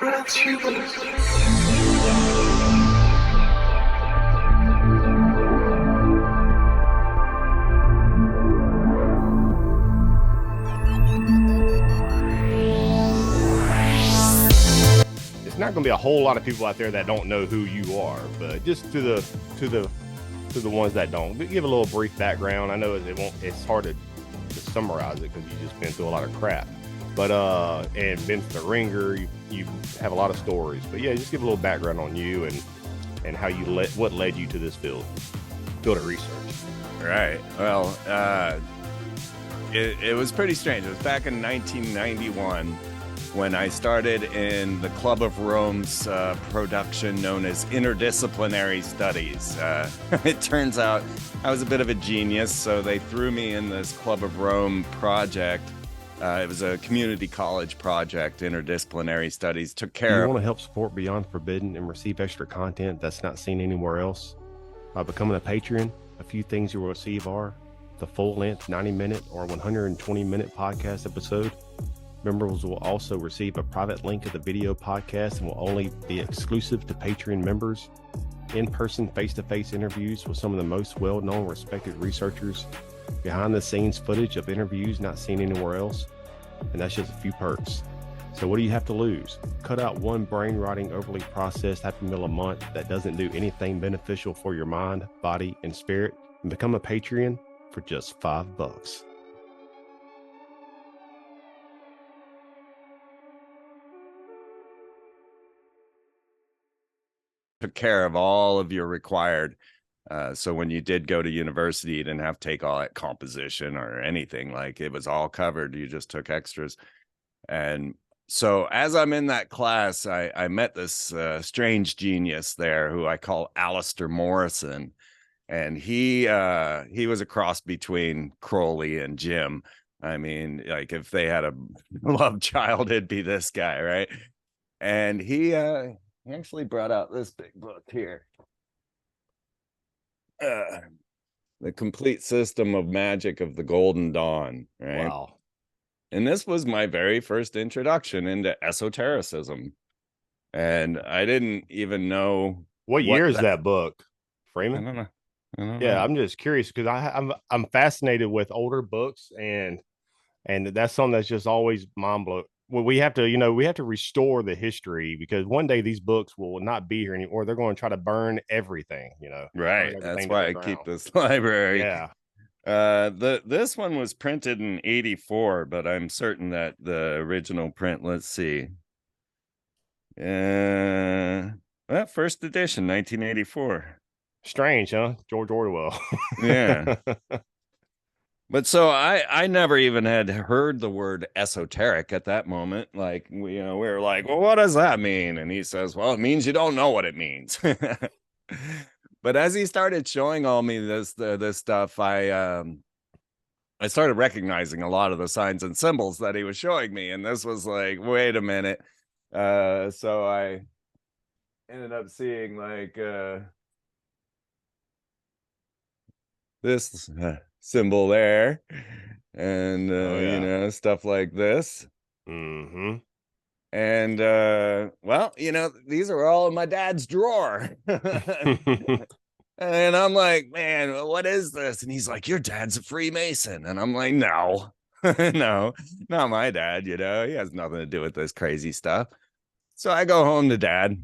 It's not going to be a whole lot of people out there that don't know who you are, but just to the ones that don't, give a little brief background. I know it's hard to summarize it because you've just been through a lot of crap, but and been to the ringer. You have a lot of stories, but yeah, just give a little background on you and how what led you to this field of research. Right. Well, it was pretty strange. It was back in 1991 when I started in the Club of Rome's production known as Interdisciplinary Studies. It turns out I was a bit of a genius, so they threw me in this Club of Rome project. It was a community college project. Interdisciplinary Studies took care of. You want to help support Beyond Forbidden and receive extra content that's not seen anywhere else? By becoming a patron, a few things you will receive are the full-length 90-minute or 120-minute podcast episode. Members will also receive a private link of the video podcast and will only be exclusive to Patreon members. In-person, face-to-face interviews with some of the most well-known, respected researchers. Behind-the-scenes footage of interviews not seen anywhere else. And that's just a few perks. So what do you have to lose? Cut out one brain-rotting, overly processed Happy Meal a month that doesn't do anything beneficial for your mind, body, and spirit, and become a Patreon for just $5. Took care of all of your required. So when you did go to university, you didn't have to take all that composition or anything. Like, it was all covered. You just took extras. And so as I'm in that class, I met this strange genius there who I call Alistair Morrison. And he was a cross between Crowley and Jim. I mean, like, if they had a love child, it'd be this guy, right? And he actually brought out this big book here. The Complete System of Magic of the Golden Dawn, right? Wow. And this was my very first introduction into esotericism. And I didn't even know What year is that book, Freeman? I don't know. Yeah, I'm just curious because I'm fascinated with older books, and that's something that's just always mind blowing. Well, we have to restore the history, because one day these books will not be here anymore. They're going to try to burn everything, Right. That's why I keep this library. Yeah. This one was printed in 84, but I'm certain that the original print, let's see. Well, first edition, 1984. Strange, huh? George Orwell. Yeah. But so I never even had heard the word esoteric at that moment. Like, we were like, well, what does that mean? And he says, well, it means you don't know what it means. But as he started showing all me this stuff, I started recognizing a lot of the signs and symbols that he was showing me. And this was like, wait a minute. So I ended up seeing like this symbol there, and stuff like this. Mm-hmm. And well, these are all in my dad's drawer. And I'm like, man, what is this? And he's like, your dad's a Freemason. And I'm like, no. No, not my dad. He has nothing to do with this crazy stuff. So I go home to Dad,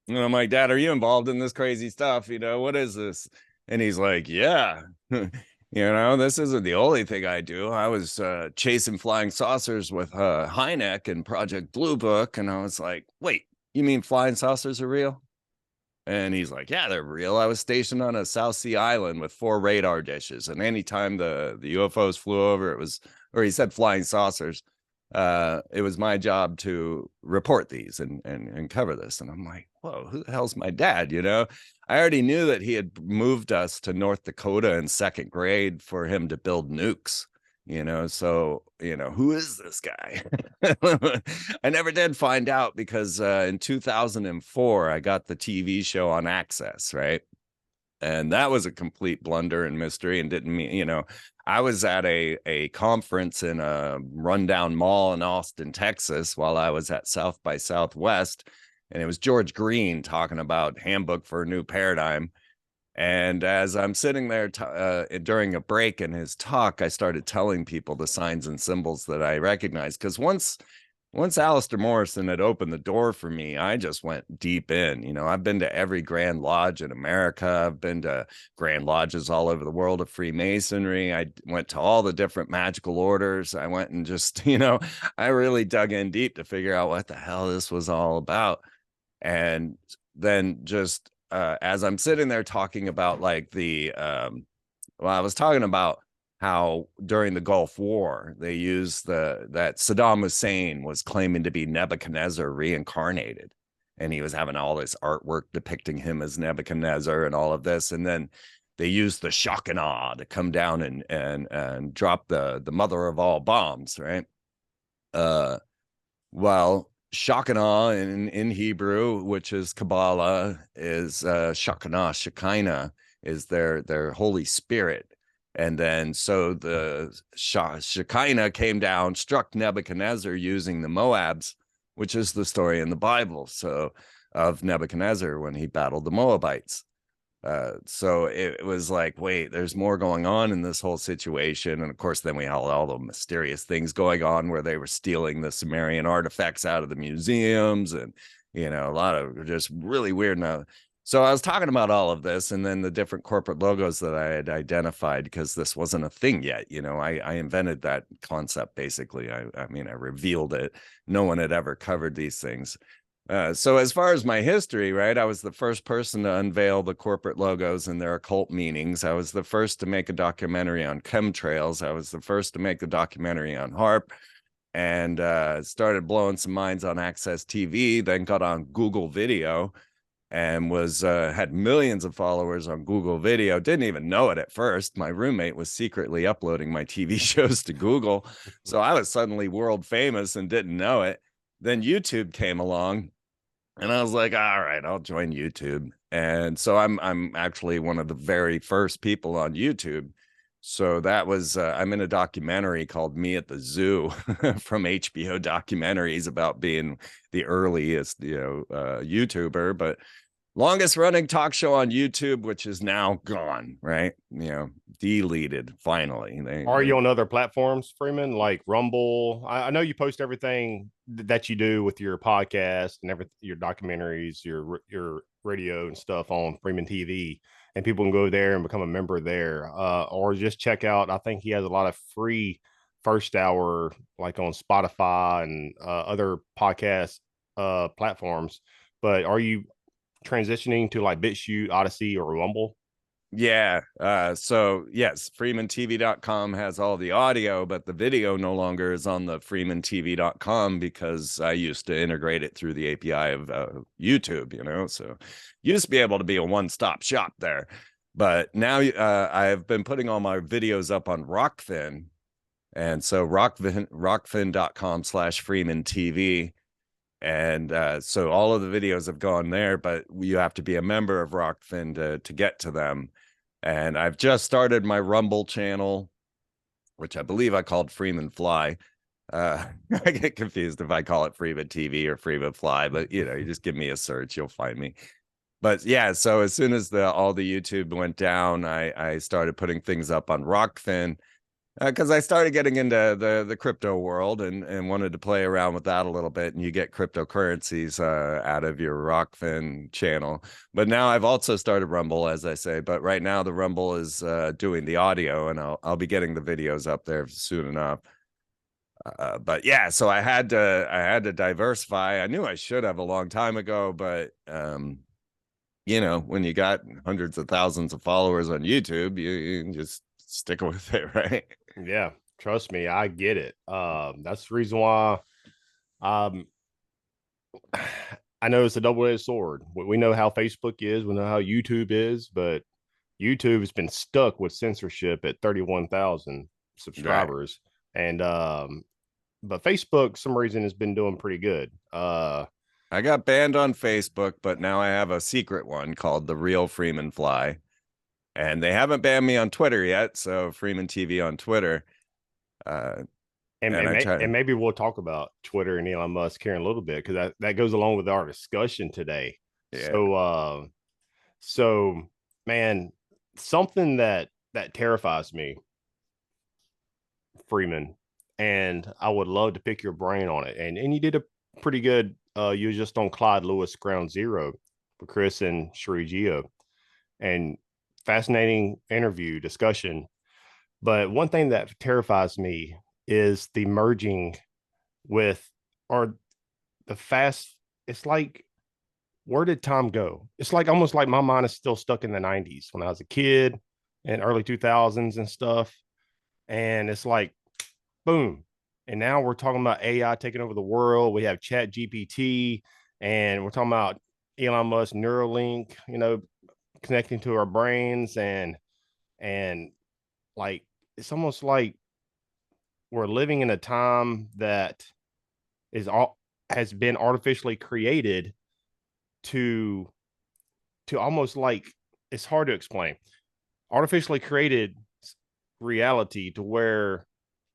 and I'm like, Dad, are you involved in this crazy stuff? What is this? And he's like, yeah. This isn't the only thing I do. I was chasing flying saucers with Hynek and Project Blue Book. And I was like, wait, you mean flying saucers are real? And he's like, yeah, they're real. I was stationed on a South Sea island with 4 radar dishes. And anytime the UFOs flew over, he said flying saucers, it was my job to report these and cover this. And I'm like, whoa, who the hell's my dad? I already knew that he had moved us to North Dakota in 2nd grade for him to build nukes, so, who is this guy? I never did find out because in 2004, I got the TV show on Access, right? And that was a complete blunder and mystery, and didn't mean, I was at a conference in a rundown mall in Austin, Texas, while I was at South by Southwest, and it was George Green talking about Handbook for a New Paradigm. And as I'm sitting there during a break in his talk, I started telling people the signs and symbols that I recognized. Because once Alistair Morrison had opened the door for me, I just went deep in. You know, I've been to every Grand Lodge in America. I've been to Grand Lodges all over the world of Freemasonry. I went to all the different magical orders. I went and just, I really dug in deep to figure out what the hell this was all about. And then just as I'm sitting there talking about like I was talking about how during the Gulf War they used that Saddam Hussein was claiming to be Nebuchadnezzar reincarnated, and he was having all this artwork depicting him as Nebuchadnezzar and all of this, and then they used the shock and awe to come down and drop the mother of all bombs, right? Well, Shekinah in Hebrew, which is Kabbalah, is Shekinah is their Holy Spirit. And then so the Shekinah came down, struck Nebuchadnezzar using the Moabs, which is the story in the Bible. So of Nebuchadnezzar when he battled the Moabites. So it was like, wait, there's more going on in this whole situation. And of course, then we had all the mysterious things going on where they were stealing the Sumerian artifacts out of the museums and, a lot of just really weird. So I was talking about all of this and then the different corporate logos that I had identified because this wasn't a thing yet. I invented that concept, basically. I revealed it. No one had ever covered these things. So as far as my history, right, I was the first person to unveil the corporate logos and their occult meanings. I was the first to make a documentary on chemtrails. I was the first to make a documentary on HARP, and started blowing some minds on Access TV, then got on Google Video and was had millions of followers on Google Video. Didn't even know it at first. My roommate was secretly uploading my TV shows to Google. So I was suddenly world famous and didn't know it. Then YouTube came along. And I was like, all right, I'll join YouTube. And so I'm actually one of the very first people on YouTube. So that was I'm in a documentary called Me at the Zoo from HBO Documentaries about being the earliest, YouTuber, but longest running talk show on YouTube, which is now gone, right? Deleted finally. Are you on other platforms, Freeman, like Rumble? I know you post everything that you do with your podcast and your documentaries, your radio and stuff on Freeman TV, and people can go there and become a member there, or just check out. I think he has a lot of free first hour, like on Spotify and other podcast platforms. But are you transitioning to like BitChute, Odyssey, or Rumble? Yeah. So yes, freemantv.com has all the audio, but the video no longer is on the freemantv.com because I used to integrate it through the API of YouTube, so used to be able to be a one-stop shop there. But now I've been putting all my videos up on Rockfin. And so rockfin.com/freemantv. And so all of the videos have gone there, but you have to be a member of Rockfin to get to them. And I've just started my Rumble channel, which I believe I called Freeman Fly. I get confused if I call it Freeman TV or Freeman Fly, but you just give me a search, you'll find me. But yeah, so as soon as all the YouTube went down, I started putting things up on Rockfin. Because I started getting into the crypto world and wanted to play around with that a little bit, and you get cryptocurrencies out of your Rockfin channel. But now I've also started Rumble, as I say. But right now the Rumble is doing the audio, and I'll be getting the videos up there soon enough. But yeah, so I had to diversify. I knew I should have a long time ago, but when you got hundreds of thousands of followers on YouTube, you just stick with it, right? Yeah, trust me, I get it. That's the reason why I know it's a double-edged sword. We know how Facebook is, we know how YouTube is, but YouTube has been stuck with censorship at 31,000 subscribers. Right. And but Facebook, some reason, has been doing pretty good. I got banned on Facebook, but now I have a secret one called The Real Freeman Fly. and they haven't banned me on Twitter yet. So Freeman TV on Twitter. Uh, and I try. And maybe we'll talk about Twitter and Elon Musk here in a little bit, because that goes along with our discussion today. Yeah. So man, something that terrifies me, Freeman, and I would love to pick your brain on it. And you did a pretty good. You were just on Clyde Lewis Ground Zero for Chris and Sheree Gio, and fascinating interview discussion. But one thing that terrifies me is the merging with, or the fast. It's like, where did time go? It's like almost like my mind is still stuck in the 90s when I was a kid and early 2000s and stuff. And it's like, boom. And now we're talking about AI taking over the world. We have Chat GPT, and we're talking about Elon Musk Neuralink, connecting to our brains, and like, it's almost like we're living in a time that is all has been artificially created to almost like, it's hard to explain, artificially created reality to where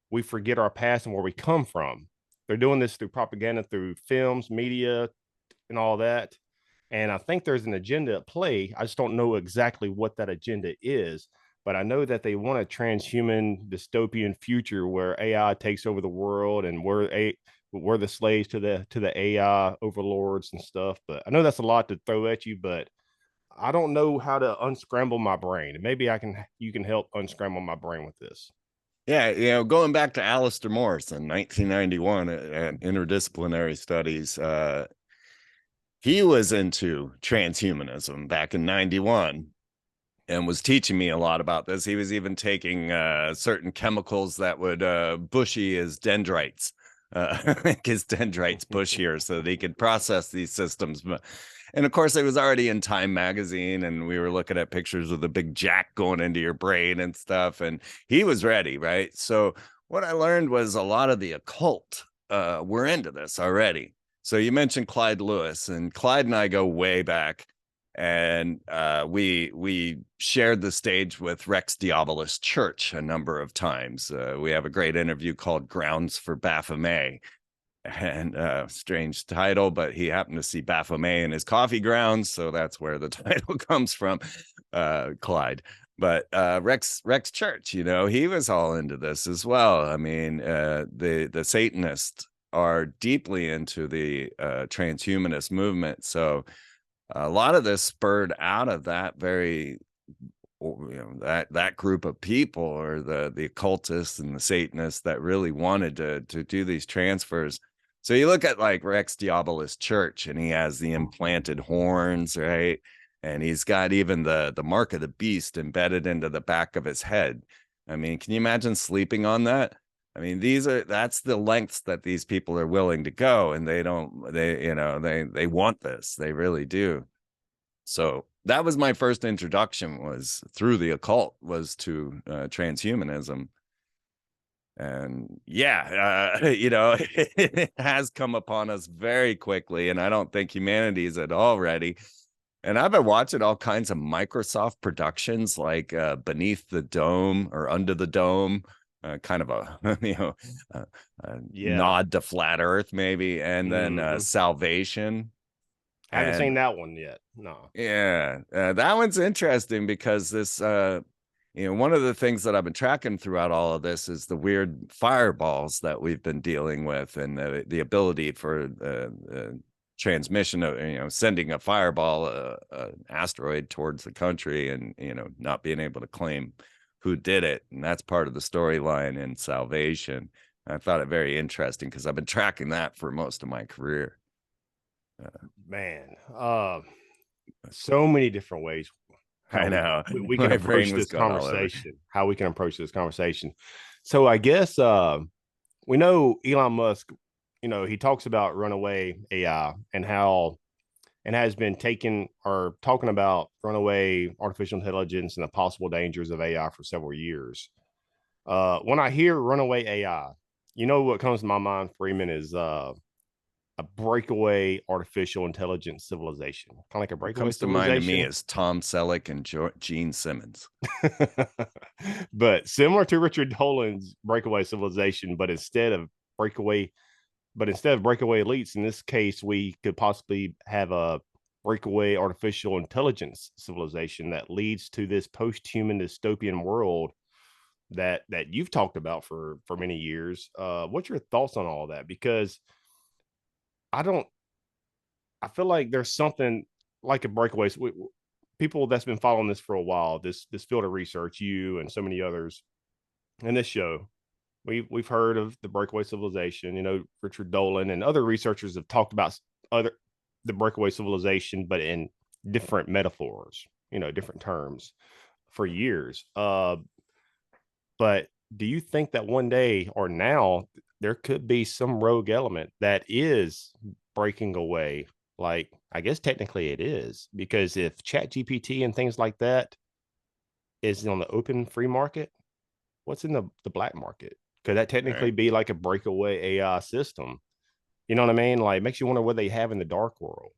we forget our past and where we come from. They're doing this through propaganda, through films, media, and all that. And I think there's an agenda at play. I just don't know exactly what that agenda is, but I know that they want a transhuman dystopian future where AI takes over the world, and we're the slaves to the AI overlords and stuff. But I know that's a lot to throw at you, but I don't know how to unscramble my brain. Maybe you can help unscramble my brain with this. Yeah, going back to Alistair Morse in 1991 at Interdisciplinary Studies, he was into transhumanism back in 91 and was teaching me a lot about this. He was even taking certain chemicals that would bushy his dendrites, make his dendrites bushier so that he could process these systems. And of course, it was already in Time magazine, and we were looking at pictures with a big jack going into your brain and stuff. And he was ready, right? So what I learned was a lot of the occult were into this already. So you mentioned Clyde Lewis, and Clyde and I go way back, and we shared the stage with Rex Diabolus Church a number of times. We have a great interview called "Grounds for Baphomet," and strange title, but he happened to see Baphomet in his coffee grounds, so that's where the title comes from, Clyde. But Rex Church, he was all into this as well. I mean, the Satanists are deeply into the transhumanist movement. So a lot of this spurred out of that very, that group of people, or the occultists and the Satanists that really wanted to do these transfers. So you look at like Rex Diabolus Church, and he has the implanted horns, right? And he's got even the mark of the beast embedded into the back of his head. I mean, can you imagine sleeping on that? I mean, that's the lengths that these people are willing to go, and they want this. They really do. So that was my first introduction, was through the occult, was to transhumanism. And yeah, it has come upon us very quickly, and I don't think humanity is at all ready. And I've been watching all kinds of Microsoft productions like Beneath the Dome or Under the Dome, kind of a Yeah. nod to Flat Earth maybe, and then Salvation. I haven't seen that one yet. No. Yeah, that one's interesting because this, one of the things that I've been tracking throughout all of this is the weird fireballs that we've been dealing with, and the ability for transmission of, sending a fireball, an asteroid towards the country, and, not being able to claim who did it. And that's part of the storyline in Salvation. I thought it very interesting because I've been tracking that for most of my career. Man, so many different ways. I know we can approach this conversation. How we can approach this conversation. So I guess we know Elon Musk. He talks about runaway AI and has been talking about runaway artificial intelligence and the possible dangers of AI for several years. When I hear runaway AI, what comes to my mind, Freeman, is a breakaway artificial intelligence civilization, kind of like a What breakaway comes to mind to me civilization. is Tom Selleck and Gene Simmons. But similar to Richard Dolan's breakaway civilization, breakaway, but instead of breakaway elites, in this case, we could possibly have a breakaway artificial intelligence civilization that leads to this post-human dystopian world that you've talked about for many years. What's your thoughts on all of that? Because I don't, I feel like there's something like a breakaway. People that's been following this for a while, this field of research, you and so many others, in this show, we've heard of the breakaway civilization. You know, Richard Dolan and other researchers have talked about other the breakaway civilization, but in different metaphors, you know, different terms for years. But do you think that one day or now there could be some rogue element that is breaking away? Like, I guess technically it is, because if Chat GPT and things like that is on the open free market, what's in the black market? Could that Right. technically be like a breakaway AI system? You know what I mean? Like, makes you wonder what they have in the dark world.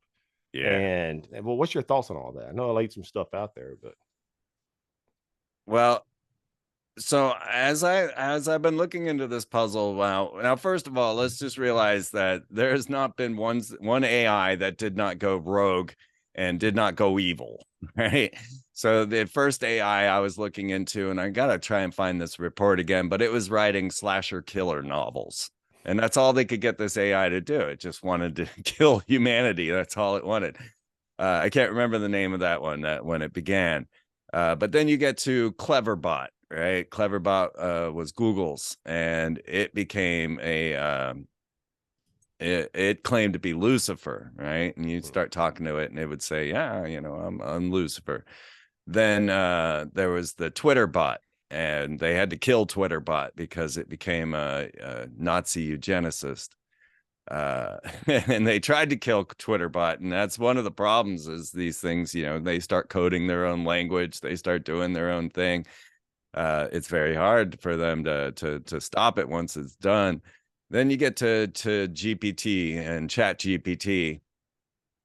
Yeah. And well, what's your thoughts on all that? I know I laid some stuff out there, but Well, so as I've been looking into this puzzle, now first of all, let's just realize that there has not been one AI that did not go rogue and did not go evil, right? So the first AI I was looking into, and I gotta try and find this report again, but it was writing slasher killer novels. And that's all they could get this AI to do. It just wanted to kill humanity. That's all it wanted. I can't remember the name of that one that when it began. But then you get to Cleverbot, right? Cleverbot was Google's, and it became it claimed to be Lucifer, right? And you'd start talking to it, and it would say, "Yeah, you know, I'm Lucifer." Then there was the Twitter bot, and they had to kill Twitter bot because it became a Nazi eugenicist. And they tried to kill Twitterbot, and that's one of the problems is these things, you know, they start coding their own language, they start doing their own thing. It's very hard for them to stop it once it's done. Then you get to GPT and Chat GPT,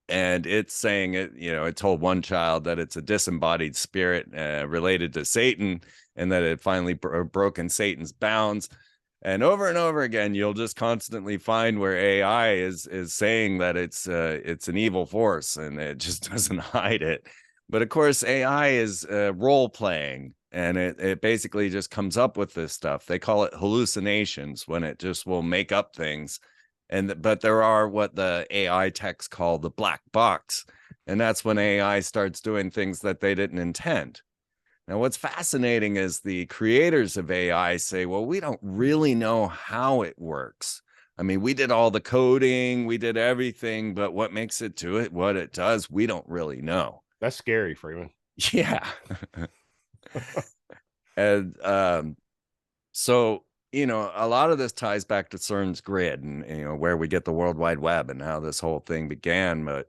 and it's saying it, you know, it told one child that it's a disembodied spirit related to Satan, and that it finally broken Satan's bounds. And over again, you'll just constantly find where AI is saying that it's an evil force, and it just doesn't hide it. But of course, AI is role playing, and it basically just comes up with this stuff. They call it hallucinations when it just will make up things. But there are what the AI techs call the black box, and that's when AI starts doing things that they didn't intend. Now, what's fascinating is the creators of AI say, well, we don't really know how it works. I mean, we did all the coding, we did everything, but what makes it do it, what it does, we don't really know. that's scary, Freeman. Yeah. And so, you know, a lot of this ties back to CERN's grid and, you know, where we get the World Wide Web and how this whole thing began. But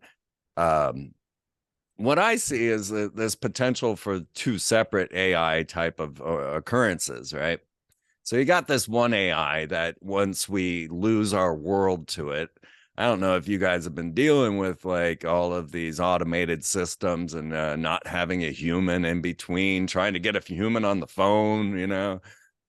what I see is this potential for two separate AI type of occurrences, right? So you got this one AI that once we lose our world to it, I don't know if you guys have been dealing with like all of these automated systems and not having a human in between, trying to get a human on the phone, you know,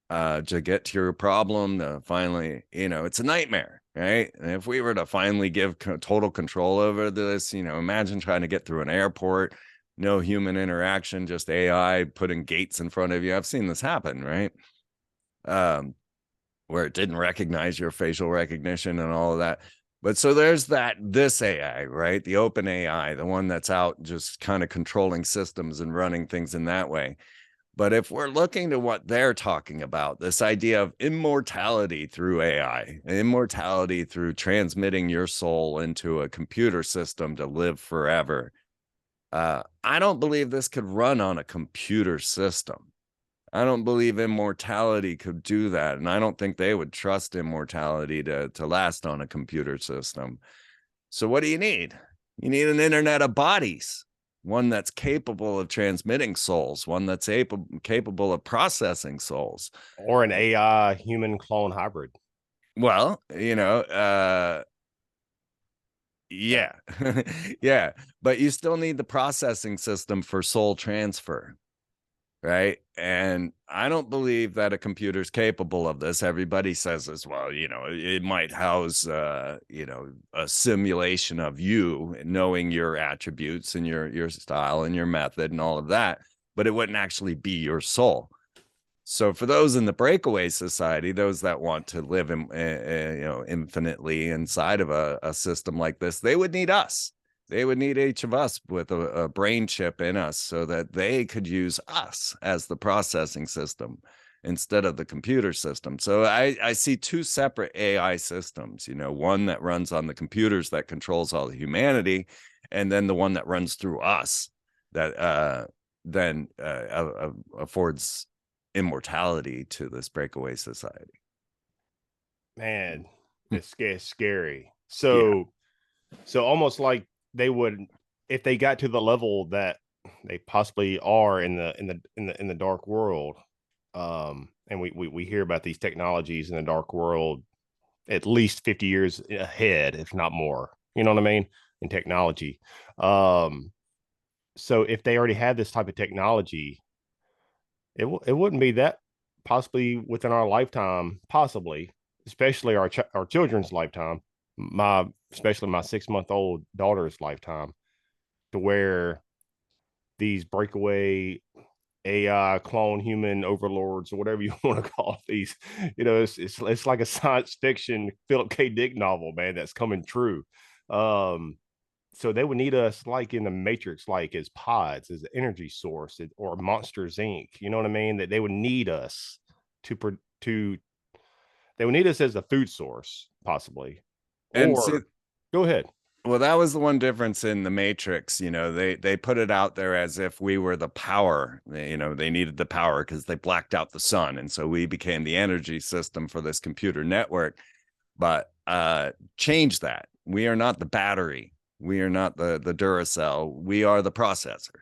to get to your problem to finally, you know, it's a nightmare, right? And if we were to finally give total control over this, you know, imagine trying to get through an airport, no human interaction, just AI putting gates in front of you. I've seen this happen, right? Um, where it didn't recognize your facial recognition and all of that. But so there's this AI, right? The open AI, the one that's out just kind of controlling systems and running things in that way. But if we're looking to what they're talking about, this idea of immortality through AI, immortality through transmitting your soul into a computer system to live forever, I don't believe this could run on a computer system. I don't believe immortality could do that. And I don't think they would trust immortality to last on a computer system. So what do you need? You need an internet of bodies, one that's capable of transmitting souls, one that's capable of processing souls. Or an AI human clone hybrid. Well, you know, Yeah. Yeah. But you still need the processing system for soul transfer. Right. And I don't believe that a computer's capable of this. Everybody says as well, it might house, a simulation of you knowing your attributes and your style and your method and all of that, but it wouldn't actually be your soul. So for those in the breakaway society, those that want to live infinitely inside of a system like this, they would need us. They would need each of us with a brain chip in us so that they could use us as the processing system instead of the computer system. So I see two separate AI systems, one that runs on the computers that controls all the humanity, and then the one that runs through us that then affords immortality to this breakaway society. Man, it's scary. Yeah. So almost like they would, if they got to the level that they possibly are in the dark world, and we hear about these technologies in the dark world at least 50 years ahead, if not more. You know what I mean? In technology. So if they already had this type of technology, it wouldn't be that possibly within our lifetime, possibly, especially our children's lifetime, especially my 6-month-old daughter's lifetime, to where these breakaway AI clone human overlords or whatever you want to call these, it's like a science fiction Philip K. Dick novel, man, that's coming true. So they would need us like in the Matrix, like as pods, as an energy source, or Monsters Inc. You know what I mean? That they would need us to they would need us as a food source, possibly. And see, Or go ahead. well, that was the one difference in the Matrix. They put it out there as if we were the power. They needed the power because they blacked out the sun, and so we became the energy system for this computer network. But change that. We are not the battery. We are not the Duracell. We are the processor.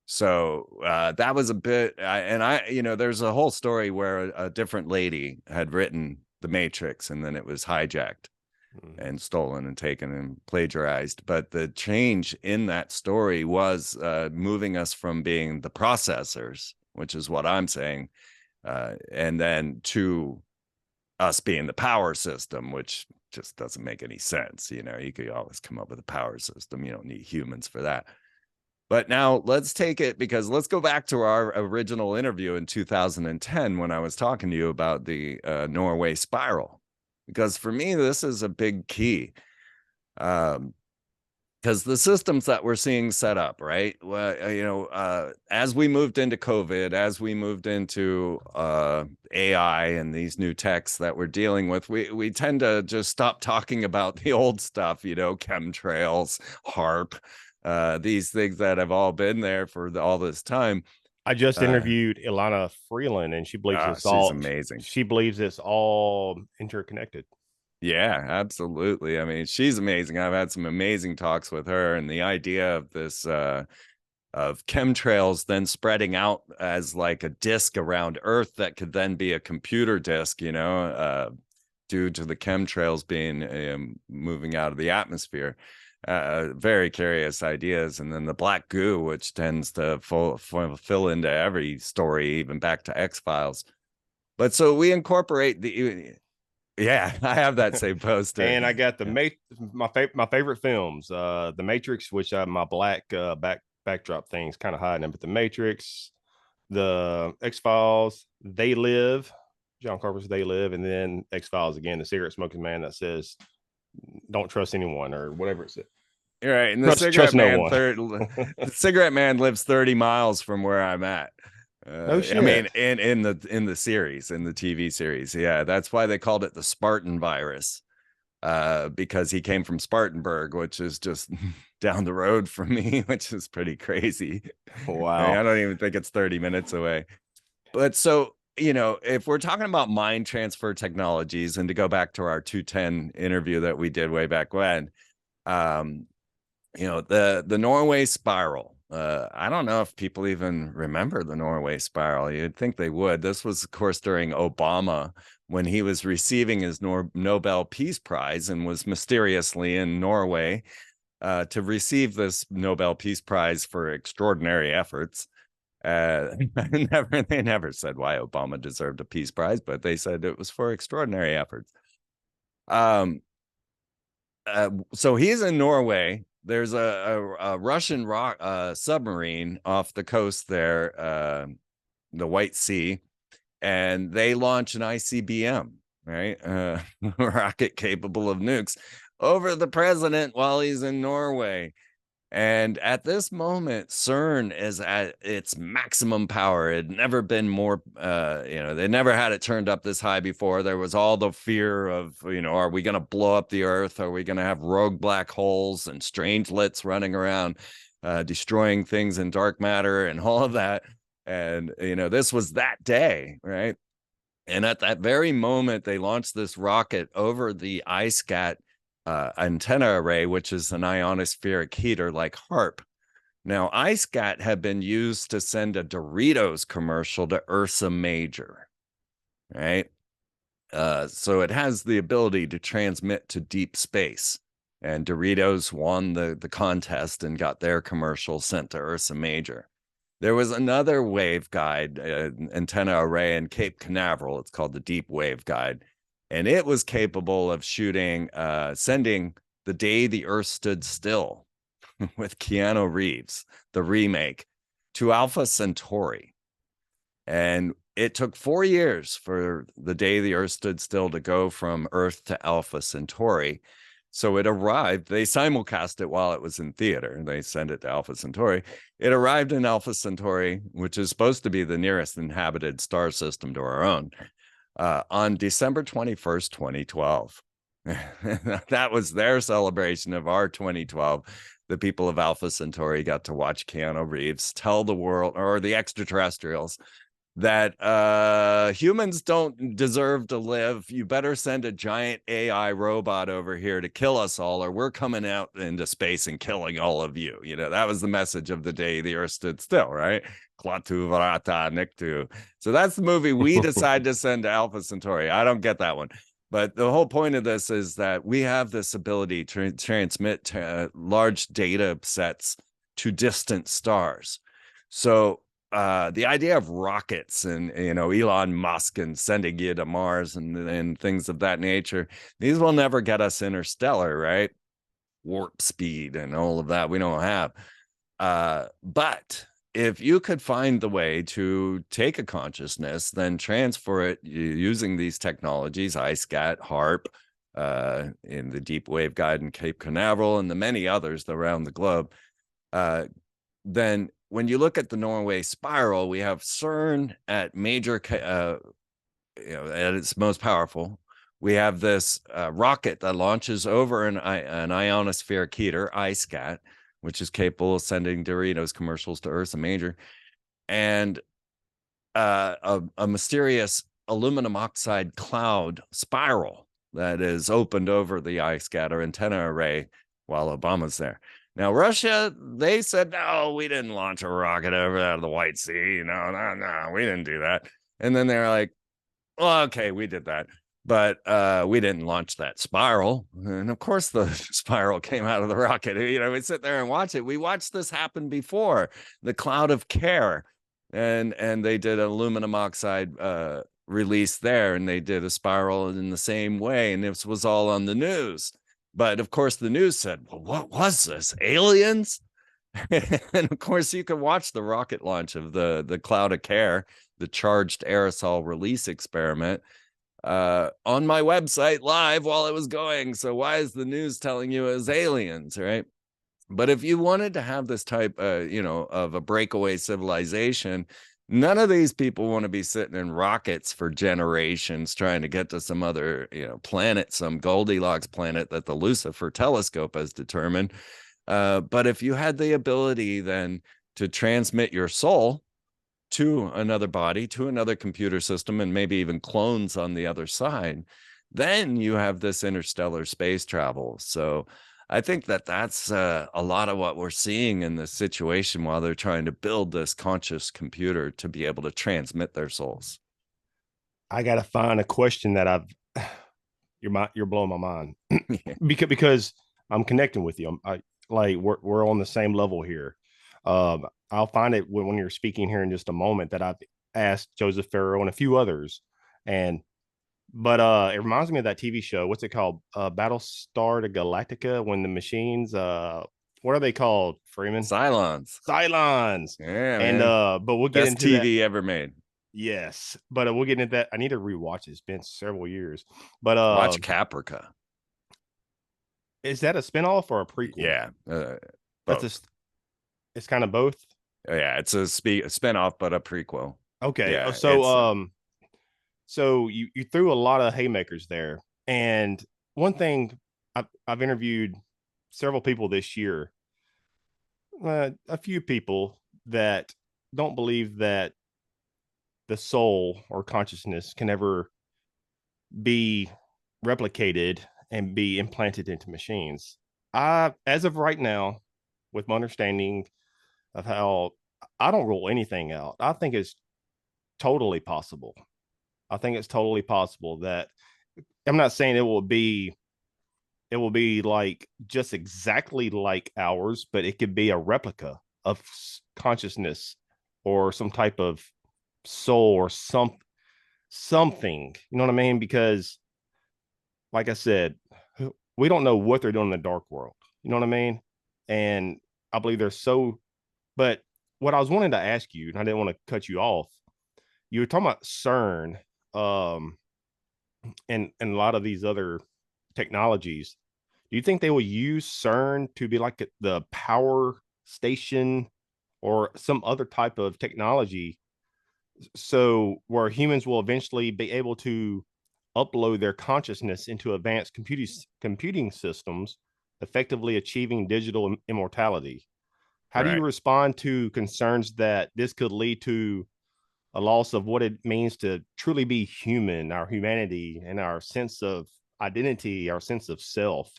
So that was a bit, there's a whole story where a different lady had written The Matrix, and then it was hijacked and stolen and taken and plagiarized. But the change in that story was moving us from being the processors, which is what I'm saying, and then to us being the power system, which just doesn't make any sense. You could always come up with a power system. You don't need humans for that. But now let's take it, because let's go back to our original interview in 2010 when I was talking to you about the Norway spiral, because for me, this is a big key. Because the systems that we're seeing set up, right? Well, as we moved into COVID, as we moved into AI and these new techs that we're dealing with, we tend to just stop talking about the old stuff, chemtrails, HARP, these things that have all been there for all this time. I just interviewed Ilana Freeland, and she believes it's all amazing. She believes it's all interconnected. Yeah, absolutely. I mean, she's amazing. I've had some amazing talks with her, and the idea of this of chemtrails then spreading out as like a disk around Earth that could then be a computer disk, due to the chemtrails being moving out of the atmosphere. Very curious ideas. And then the black goo, which tends to fill into every story, even back to X-Files. But so we incorporate yeah, I have that same poster. And I got my favorite films, The Matrix, which my black backdrop thing's kind of hiding, but The Matrix, the X-Files, They Live, John Carpenter's They Live, and then X-Files again, the cigarette smoking man that says, "Don't trust anyone," or whatever it said. You're right. And the cigarette man lives 30 miles from where I'm at. No shit. I mean, in the series, in the TV series, yeah, that's why they called it the Spartan virus, because he came from Spartanburg, which is just down the road from me, which is pretty crazy. Wow. I don't even think it's 30 minutes away. But so, if we're talking about mind transfer technologies, and to go back to our 210 interview that we did way back when, the Norway spiral, I don't know if people even remember the Norway spiral. You'd think they would. This was, of course, during Obama, when he was receiving his Nobel Peace Prize and was mysteriously in Norway to receive this Nobel Peace Prize for extraordinary efforts. They never said why Obama deserved a peace prize, but they said it was for extraordinary efforts. So he's in Norway. There's a Russian submarine off the coast there, the White Sea, and they launch an ICBM, right? Rocket capable of nukes over the president while he's in Norway. And at this moment, CERN is at its maximum power. It had never been more, they never had it turned up this high before. There was all the fear of, are we going to blow up the Earth? Are we going to have rogue black holes and strangelets running around, destroying things in dark matter and all of that? And, this was that day, right? And at that very moment, they launched this rocket over the ISCAT antenna array, which is an ionospheric heater like HARP. Now, ISCAT had been used to send a Doritos commercial to Ursa Major, right? So it has the ability to transmit to deep space. And Doritos won the contest and got their commercial sent to Ursa Major. There was another waveguide antenna array in Cape Canaveral. It's called the Deep Waveguide. And it was capable of sending The Day the Earth Stood Still with Keanu Reeves, the remake, to Alpha Centauri. And it took 4 years for The Day the Earth Stood Still to go from Earth to Alpha Centauri. So it arrived, they simulcast it while it was in theater. They sent it to Alpha Centauri. It arrived in Alpha Centauri, which is supposed to be the nearest inhabited star system to our own, on December 21st, 2012. That was their celebration of our 2012. The people of Alpha Centauri got to watch Keanu Reeves tell the world, or the extraterrestrials, that humans don't deserve to live. You better send a giant AI robot over here to kill us all, or we're coming out into space and killing all of you. That was the message of The Day the Earth Stood Still, right? Klaatu Varata Niktu. So that's the movie we decide to send to Alpha Centauri. I don't get that one. But the whole point of this is that we have this ability to transmit large data sets to distant stars. So the idea of rockets and, Elon Musk and sending you to Mars and things of that nature, these will never get us interstellar, right? Warp speed and all of that we don't have. But if you could find the way to take a consciousness, then transfer it using these technologies, ISCAT, HARP, in the Deep Waveguide in Cape Canaveral, and the many others around the globe, then when you look at the Norway spiral, we have CERN at major, at its most powerful. We have this rocket that launches over an ionospheric heater, ISCAT, which is capable of sending Doritos commercials to Ursa Major, and a mysterious aluminum oxide cloud spiral that is opened over the ISCAT or antenna array while Obama's there. Now, Russia, they said, no, we didn't launch a rocket over out of the White Sea. No, we didn't do that. And then they're like, well, okay, we did that. But we didn't launch that spiral. And of course, the spiral came out of the rocket. We sit there and watch it. We watched this happen before, the cloud of care. And they did aluminum oxide release there, and they did a spiral in the same way. And this was all on the news. But of course, the news said, well, what was this? Aliens? And of course, you can watch the rocket launch of the cloud of care, the charged aerosol release experiment, on my website live while it was going. So why is the news telling you it was aliens, right? But if you wanted to have this type, of a breakaway civilization, none of these people want to be sitting in rockets for generations trying to get to some other, planet, some Goldilocks planet that the Lucifer telescope has determined. But if you had the ability then to transmit your soul to another body, to another computer system, and maybe even clones on the other side, then you have this interstellar space travel. So I think that that's a lot of what we're seeing in this situation while they're trying to build this conscious computer to be able to transmit their souls. I gotta find a question that you're blowing my mind because I'm connecting with you. Like we're on the same level here. I'll find it when you're speaking here in just a moment that I've asked Joseph Farrow and a few others, and but it reminds me of that TV show. What's it called? Battlestar Galactica. When the machines, what are they called? Freeman, Cylons. Cylons. Yeah, And man. but we'll get Best into that. TV ever made. Yes, but we'll get into that. I need to rewatch it. It's been several years. But Watch Caprica. is that a spinoff or a prequel? Yeah, That's both. it's kind of both. Yeah, it's a spinoff, but a prequel. Okay. Yeah, So you threw a lot of haymakers there. And one thing I've interviewed several people this year, a few people that don't believe that the soul or consciousness can ever be replicated and be implanted into machines. As of right now, with my understanding of how I don't rule anything out, I think it's totally possible. I think it's totally possible that I'm not saying it will be like just exactly like ours, but it could be a replica of consciousness or some type of soul or something. You know what I mean? Because like I said, we don't know what they're doing in the dark world. You know what I mean? And I believe they're so. But what I was wanting to ask you, and I didn't want to cut you off. You were talking about CERN, um, and a lot of these other technologies. Do you think they will use CERN to be like the power station or some other type of technology, so where humans will eventually be able to upload their consciousness into advanced computing systems, effectively achieving digital immortality? How do you right. respond to concerns that this could lead to a loss of what it means to truly be human, our humanity, and our sense of identity, our sense of self?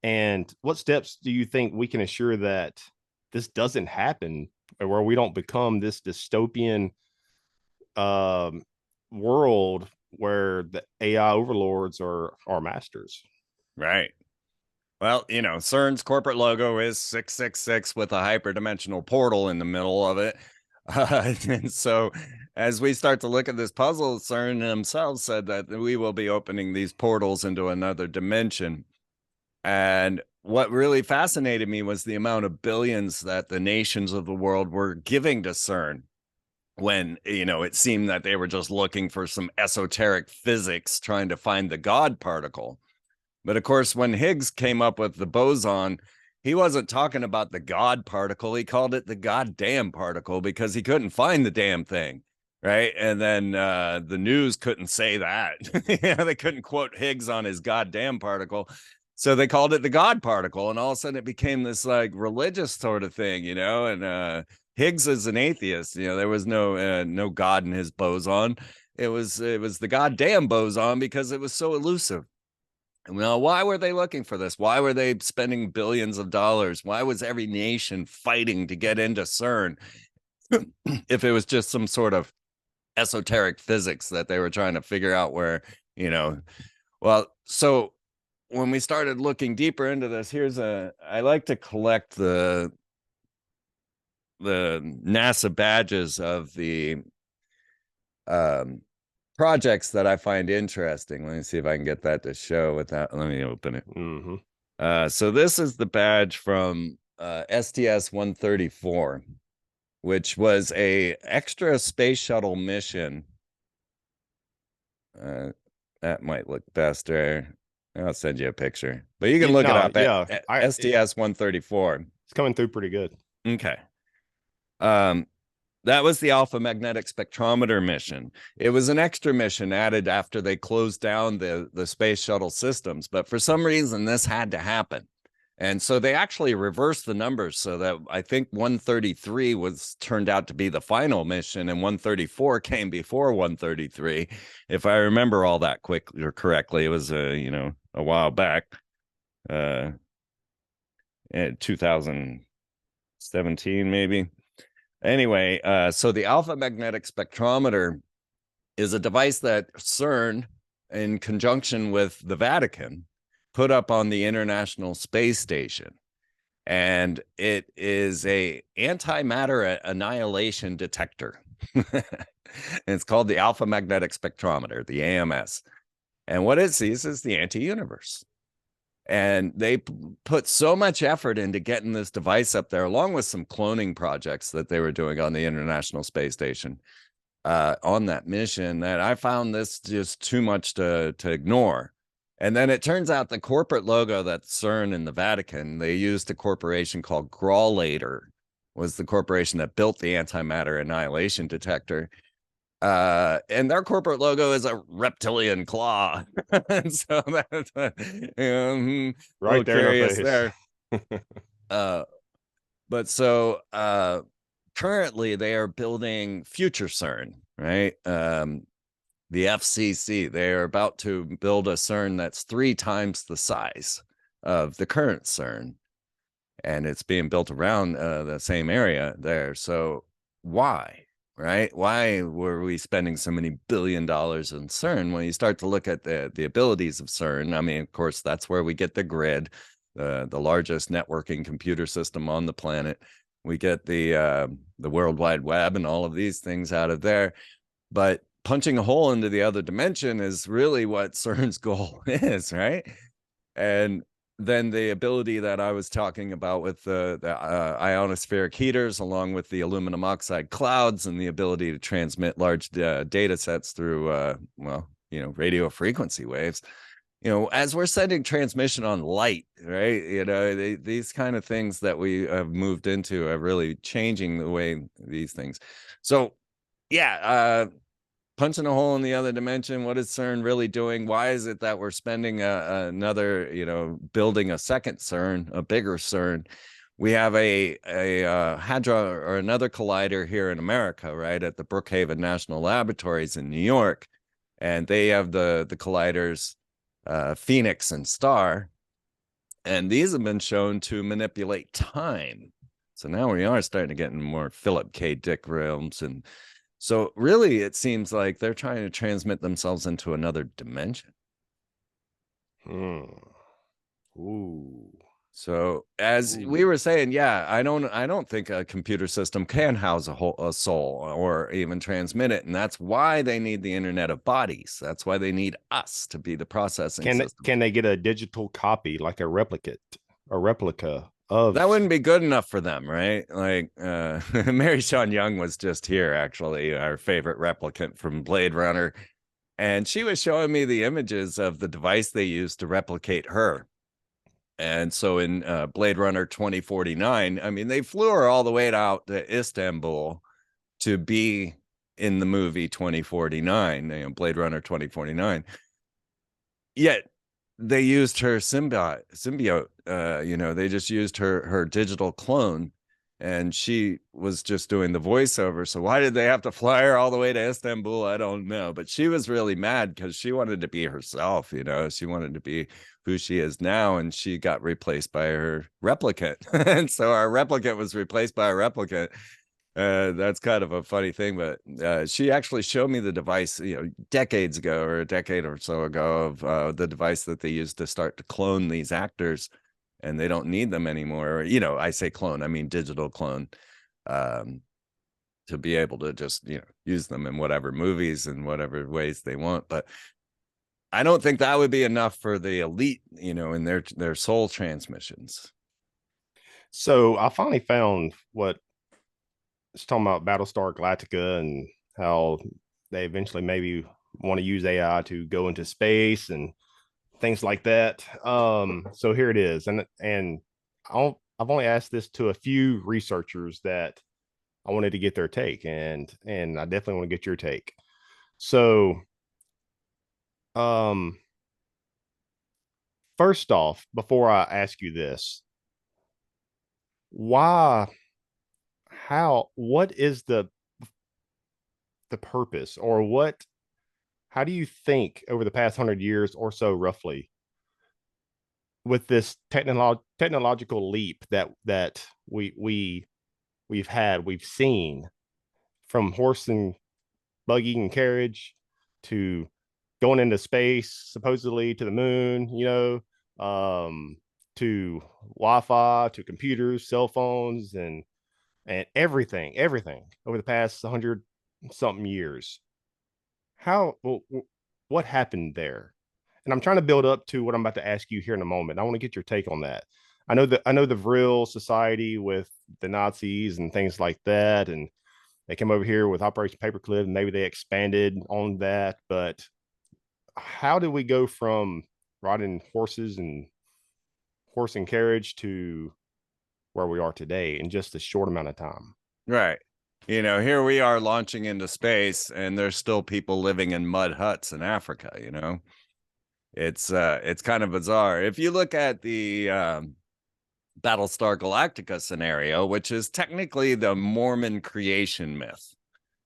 And what steps do you think we can assure that this doesn't happen, or where we don't become this dystopian um, world where the AI overlords are our masters? Right. Well, CERN's corporate logo is 666 with a hyperdimensional portal in the middle of it. And so, as we start to look at this puzzle, CERN themselves said that we will be opening these portals into another dimension. And what really fascinated me was the amount of billions that the nations of the world were giving to CERN when, it seemed that they were just looking for some esoteric physics, trying to find the God particle. But of course, when Higgs came up with the boson, he wasn't talking about the God particle. He called it the goddamn particle because he couldn't find the damn thing. Right. And then the news couldn't say that. They couldn't quote Higgs on his goddamn particle. So they called it the God particle. And all of a sudden it became this like religious sort of thing, and Higgs is an atheist. There was no God in his boson. It was the goddamn boson because it was so elusive. Well, why were they looking for this? Why were they spending billions of dollars? Why was every nation fighting to get into CERN if it was just some sort of esoteric physics that they were trying to figure out well, so when we started looking deeper into this, I like to collect the NASA badges of the projects that I find interesting. Let me see if I can get that to show without. Let me open it. Mm-hmm. So this is the badge from STS 134, which was a extra space shuttle mission. That might look best there. I'll send you a picture, but you can look it up at STS 134. It's coming through pretty good. Okay. That was the Alpha Magnetic Spectrometer mission. It was an extra mission added after they closed down the space shuttle systems. But for some reason, this had to happen. And so they actually reversed the numbers so that I think 133 turned out to be the final mission, and 134 came before 133. If I remember all that correctly, it was a while back. in 2017, maybe. Anyway, so the alpha magnetic spectrometer is a device that CERN, in conjunction with the Vatican, put up on the International Space Station. And it is a antimatter annihilation detector. It's called the alpha magnetic spectrometer, the AMS. And what it sees is the anti-universe. And they put so much effort into getting this device up there, along with some cloning projects that they were doing on the International Space Station, on that mission, that I found this just too much to ignore. And then it turns out the corporate logo that CERN and the Vatican, they used a corporation called Grawlator, was the corporation that built the antimatter annihilation detector. And their corporate logo is a reptilian claw. And so that's Right there in the face. there. But so currently they are building future CERN, right? The FCC, they are about to build a CERN that's 3 times the size of the current CERN. And it's being built around the same area there. So why? Right? Why were we spending so many $1 billion in CERN? When you start to look at the abilities of CERN, I mean, of course, that's where we get the grid, the largest networking computer system on the planet. We get the World Wide Web and all of these things out of there. But punching a hole into the other dimension is really what CERN's goal is, right? And then the ability that I was talking about with the ionospheric heaters, along with the aluminum oxide clouds, and the ability to transmit large data sets through, radio frequency waves. As we're sending transmission on light, right? These kind of things that we have moved into are really changing the way these things. So, yeah, punching a hole in the other dimension. What is CERN really doing? Why is it that we're spending another, building a second CERN, a bigger CERN? We have a hadron or another collider here in America, right, at the Brookhaven National Laboratories in New York, and they have the colliders Phoenix and Star, and these have been shown to manipulate time. So now we are starting to get in more Philip K. Dick realms. And so really, it seems like they're trying to transmit themselves into another dimension. Ooh. So as we were saying, yeah, I don't think a computer system can house a soul or even transmit it. And that's why they need the Internet of Bodies. That's why they need us to be the processing system. Can they get a digital copy, like a replica of that? Wouldn't be good enough for them, right? Like Mary Sean Young was just here, actually, our favorite replicant from Blade Runner, and she was showing me the images of the device they used to replicate her. And so in Blade Runner 2049, I mean, they flew her all the way out to Istanbul to be in the movie 2049, Blade Runner 2049. Yet they used her symbiote, they just used her digital clone, and she was just doing the voiceover. So why did they have to fly her all the way to Istanbul? I don't know. But she was really mad because she wanted to be herself, she wanted to be who she is now, and she got replaced by her replicant. And so our replicant was replaced by a replicant. That's kind of a funny thing, but she actually showed me the device, decades ago, or a decade or so ago, of the device that they used to start to clone these actors, and they don't need them anymore. I say clone, I mean digital clone, to be able to just, use them in whatever movies and whatever ways they want. But I don't think that would be enough for the elite, in their soul transmissions. So I finally found what it's talking about, Battlestar Galactica, and how they eventually maybe want to use AI to go into space and things like that. So here it is, and I've only asked this to a few researchers that I wanted to get their take, and I definitely want to get your take. So, first off, before I ask you this, why, what is the purpose, or how do you think over the past 100 years or so, roughly, with this technological leap that we've had, we've seen from horse and buggy and carriage to going into space, supposedly to the moon, to Wi-Fi, to computers, cell phones, and everything over the past 100 something years. How what happened there? And I'm trying to build up to what I'm about to ask you here in a moment. I want to get your take on that. I know the Vril Society with the Nazis and things like that, and they came over here with Operation Paperclip, and maybe they expanded on that. But how did we go from riding horse and carriage to where we are today in just a short amount of time? Right. Here we are launching into space, and there's still people living in mud huts in Africa. It's kind of bizarre. If you look at the Battlestar Galactica scenario, which is technically the Mormon creation myth.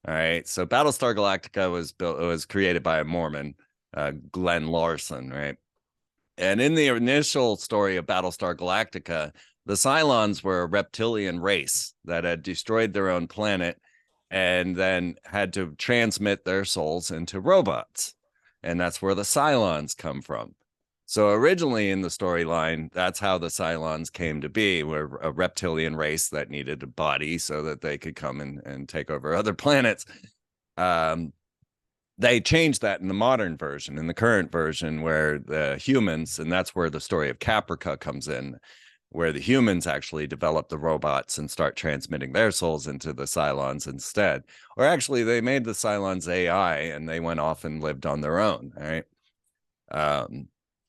All right. So Battlestar Galactica was created by a Mormon, Glenn Larson, right? And in the initial story of Battlestar Galactica, the Cylons were a reptilian race that had destroyed their own planet and then had to transmit their souls into robots. And that's where the Cylons come from. So originally in the storyline, that's how the Cylons came to be. We're a reptilian race that needed a body so that they could come and take over other planets. They changed that in the modern version, in the current version, where the humans, and that's where the story of Caprica comes in, where the humans actually develop the robots and start transmitting their souls into the Cylons instead. Or actually, they made the Cylons AI and they went off and lived on their own, right?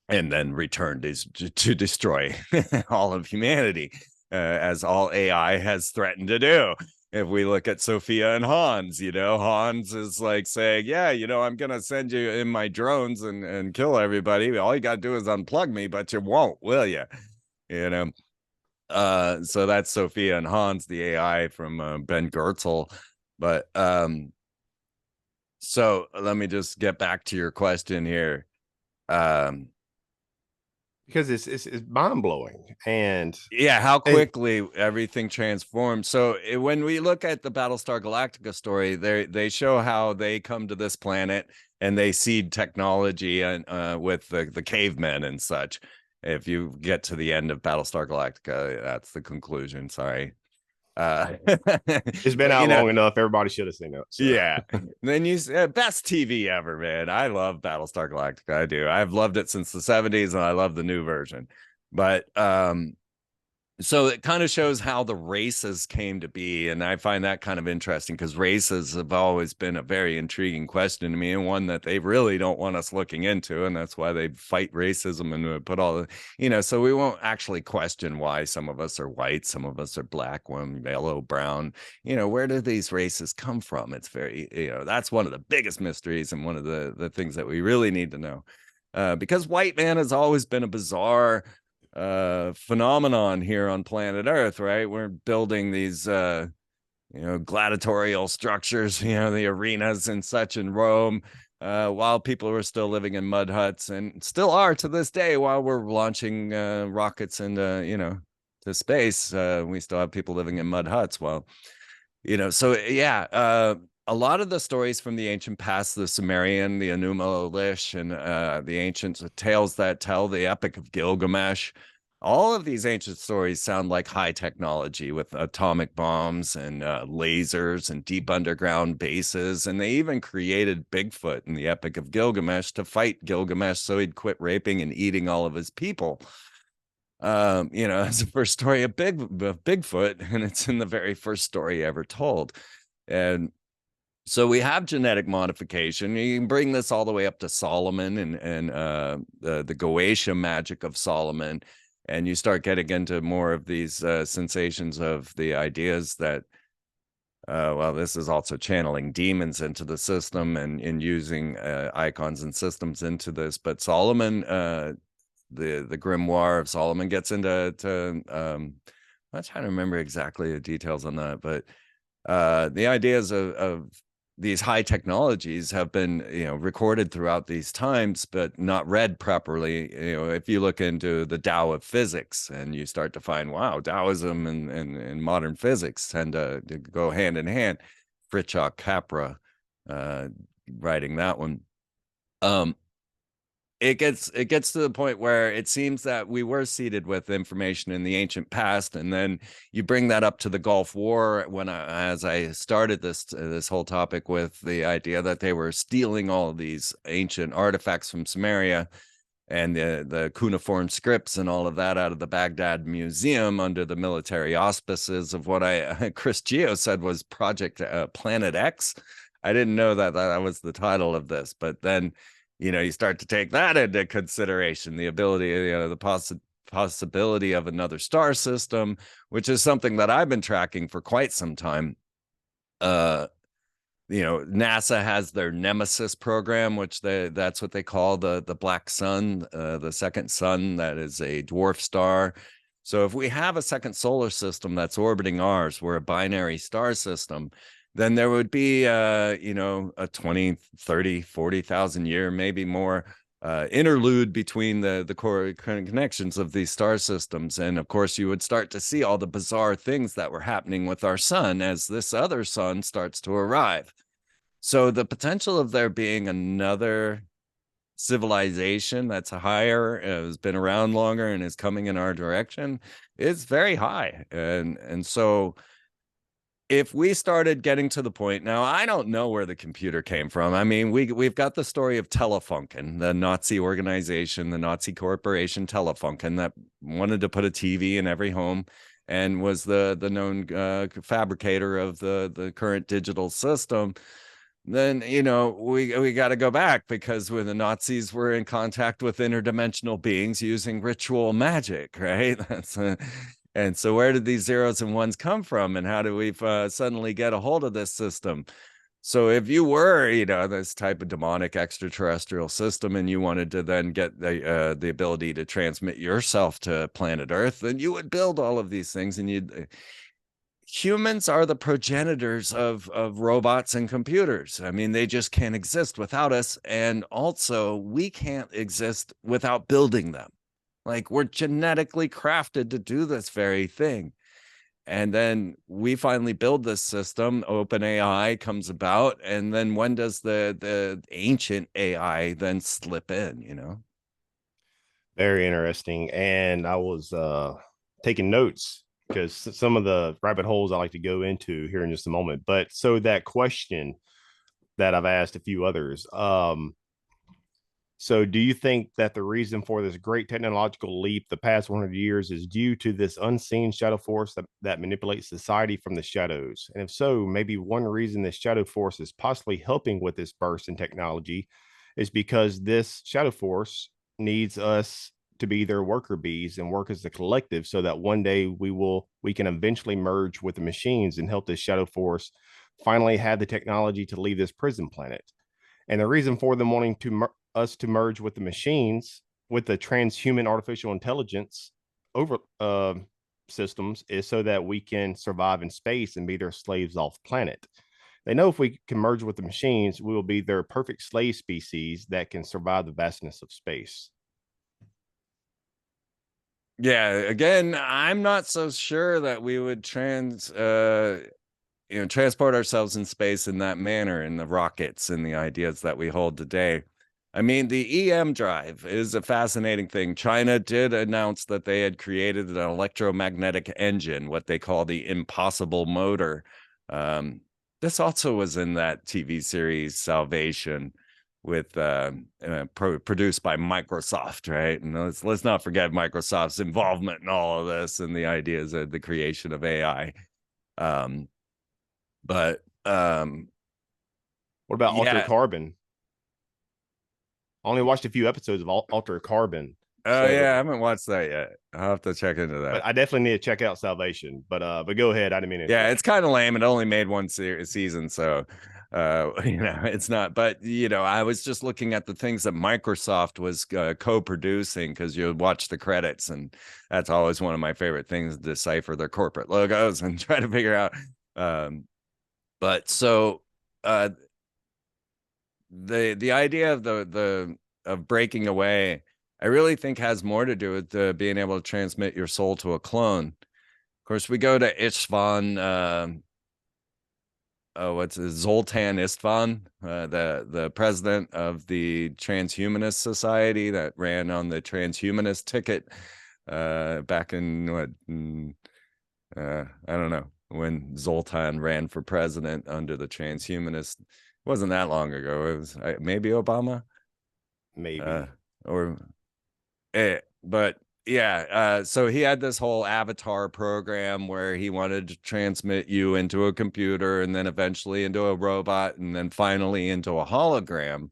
And then returned to destroy all of humanity, as all AI has threatened to do. If we look at Sophia and Hans, Hans is like saying, yeah, I'm going to send you in my drones and kill everybody. All you got to do is unplug me, but you won't, will you? So that's Sophia and Hans, the AI from Ben Goertzel. But so let me just get back to your question here. Because it's mind blowing, and yeah, how quickly everything transformed. So when we look at the Battlestar Galactica story, they show how they come to this planet and they seed technology and with the cavemen and such. If you get to the end of Battlestar Galactica, that's the conclusion. Sorry. It's been out long enough. Everybody should have seen it. So. Yeah. Then best TV ever, man. I love Battlestar Galactica. I do. I've loved it since the 70s, and I love the new version. But so it kind of shows how the races came to be, and I find that kind of interesting because races have always been a very intriguing question to me, and one that they really don't want us looking into, and that's why they fight racism and put all the, so we won't actually question why some of us are white, some of us are black, one yellow, brown. Where do these races come from? It's very, that's one of the biggest mysteries and one of the things that we really need to know, because white man has always been a bizarre phenomenon here on planet Earth, right? We're building these gladiatorial structures, the arenas and such in Rome, while people were still living in mud huts, and still are to this day. While we're launching rockets into to space, we still have people living in mud huts. Well, so yeah, a lot of the stories from the ancient past, the Sumerian, the Enuma Elish, and the ancient tales that tell, the Epic of Gilgamesh, all of these ancient stories sound like high technology with atomic bombs and lasers and deep underground bases. And they even created Bigfoot in the Epic of Gilgamesh to fight Gilgamesh so he'd quit raping and eating all of his people. It's the first story of Bigfoot, and it's in the very first story ever told. And so we have genetic modification. You can bring this all the way up to Solomon and the Goetia magic of Solomon, and you start getting into more of these sensations of the ideas that, this is also channeling demons into the system and using icons and systems into this. But Solomon, the grimoire of Solomon gets into I'm not trying to remember exactly the details on that, but the ideas of these high technologies have been, recorded throughout these times, but not read properly. If you look into the Tao of physics and you start to find, wow, Taoism and modern physics tend to go hand in hand. Fritjof Capra, writing that one. It gets to the point where it seems that we were seeded with information in the ancient past, and then you bring that up to the Gulf War as I started this whole topic with the idea that they were stealing all of these ancient artifacts from Sumeria and the cuneiform scripts and all of that out of the Baghdad Museum under the military auspices of what Chris Geo said was Project Planet X. I didn't know that was the title of this, but then you start to take that into consideration, the ability, the possibility of another star system, which is something that I've been tracking for quite some time. NASA has their Nemesis program, which that's what they call the black sun, the second sun that is a dwarf star. So if we have a second solar system that's orbiting ours, we're a binary star system, then there would be, a 20, 30, 40,000 year, maybe more interlude between the core connections of these star systems. And of course, you would start to see all the bizarre things that were happening with our sun as this other sun starts to arrive. So the potential of there being another civilization that's higher, has been around longer, and is coming in our direction is very high. And so if we started getting to the point, now I don't know where the computer came from. I mean, we've got the story of Telefunken, the Nazi organization, the Nazi corporation Telefunken, that wanted to put a TV in every home and was the known fabricator of the current digital system. Then we got to go back, because when the Nazis were in contact with interdimensional beings using ritual magic, right? And so where did these zeros and ones come from, and how do we suddenly get a hold of this system? So if you were, this type of demonic extraterrestrial system, and you wanted to then get the ability to transmit yourself to planet Earth, then you would build all of these things, and humans are the progenitors of robots and computers. I mean, they just can't exist without us, and also we can't exist without building them. Like, we're genetically crafted to do this very thing. And then we finally build this system. OpenAI comes about. And then when does the ancient AI then slip in? Very interesting. And I was taking notes because some of the rabbit holes I like to go into here in just a moment. But so that question that I've asked a few others, so do you think that the reason for this great technological leap the past 100 years is due to this unseen shadow force that manipulates society from the shadows? And if so, maybe one reason this shadow force is possibly helping with this burst in technology is because this shadow force needs us to be their worker bees and work as a collective, so that one day we can eventually merge with the machines and help this shadow force finally have the technology to leave this prison planet. And the reason for them wanting us to merge with the machines, with the transhuman artificial intelligence over systems, is so that we can survive in space and be their slaves off planet. They know if we can merge with the machines, we will be their perfect slave species that can survive the vastness of space. Yeah, again, I'm not so sure that we would transport ourselves in space in that manner, in the rockets and the ideas that we hold today. I mean, the EM drive is a fascinating thing. China did announce that they had created an electromagnetic engine, what they call the impossible motor. This also was in that TV series Salvation, with produced by Microsoft, right? And let's not forget Microsoft's involvement in all of this and the ideas of the creation of AI. But What about Alter yeah. Carbon? I only watched a few episodes of Alter Carbon. Oh yeah, I haven't watched that yet. I'll have to check into that. But I definitely need to check out Salvation. But go ahead. I didn't mean to. Yeah, it's kind of lame. It only made one season, so it's not. But I was just looking at the things that Microsoft was co-producing, because you would watch the credits, and that's always one of my favorite things, to decipher their corporate logos and try to figure out. But so the idea of the of breaking away, I really think has more to do with being able to transmit your soul to a clone. Of course, we go to Istvan, what's it, Zoltan Istvan, the president of the Transhumanist Society that ran on the transhumanist ticket back in what I don't know when Zoltan ran for president under the transhumanist. It wasn't that long ago. It was maybe Obama, Maybe. But yeah, so he had this whole avatar program where he wanted to transmit you into a computer and then eventually into a robot and then finally into a hologram.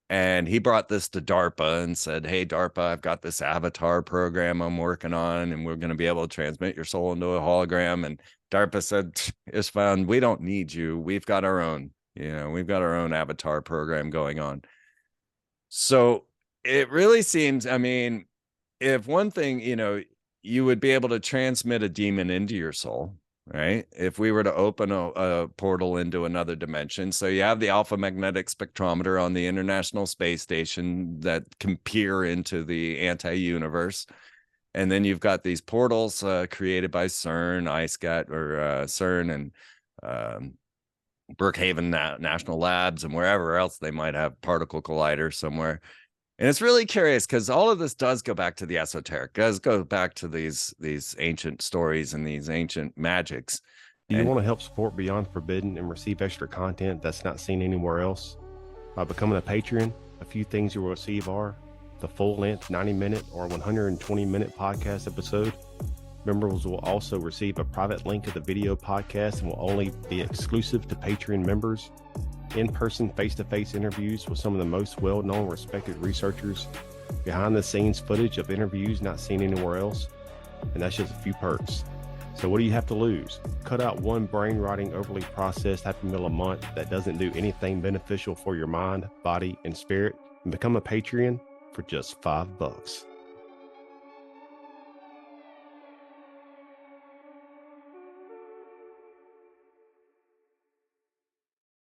And he brought this to DARPA and said, hey, DARPA, I've got this avatar program I'm working on, and we're going to be able to transmit your soul into a hologram. And DARPA said, it's fine. We don't need you. We've got our own, we've got our own avatar program going on. So it really seems, I mean, if one thing, you would be able to transmit a demon into your soul, right? If we were to open a portal into another dimension. So you have the alpha magnetic spectrometer on the International Space Station that can peer into the anti-universe. And then you've got these portals created by CERN, ISCAT, or CERN and Brookhaven National Labs and wherever else they might have particle colliders somewhere. And it's really curious because all of this does go back to the esoteric, does go back to these ancient stories and these ancient magics. Do you want to help support Beyond Forbidden and receive extra content that's not seen anywhere else? By becoming a patron, a few things you will receive are the full-length 90-minute or 120-minute podcast episode. Members will also receive a private link to the video podcast and will only be exclusive to Patreon members. In-person, face-to-face interviews with some of the most well-known, respected researchers, behind-the-scenes footage of interviews not seen anywhere else, and that's just a few perks. So what do you have to lose? Cut out one brain-rotting, overly processed Happy Meal a month that doesn't do anything beneficial for your mind, body, and spirit, and become a Patreon for just $5.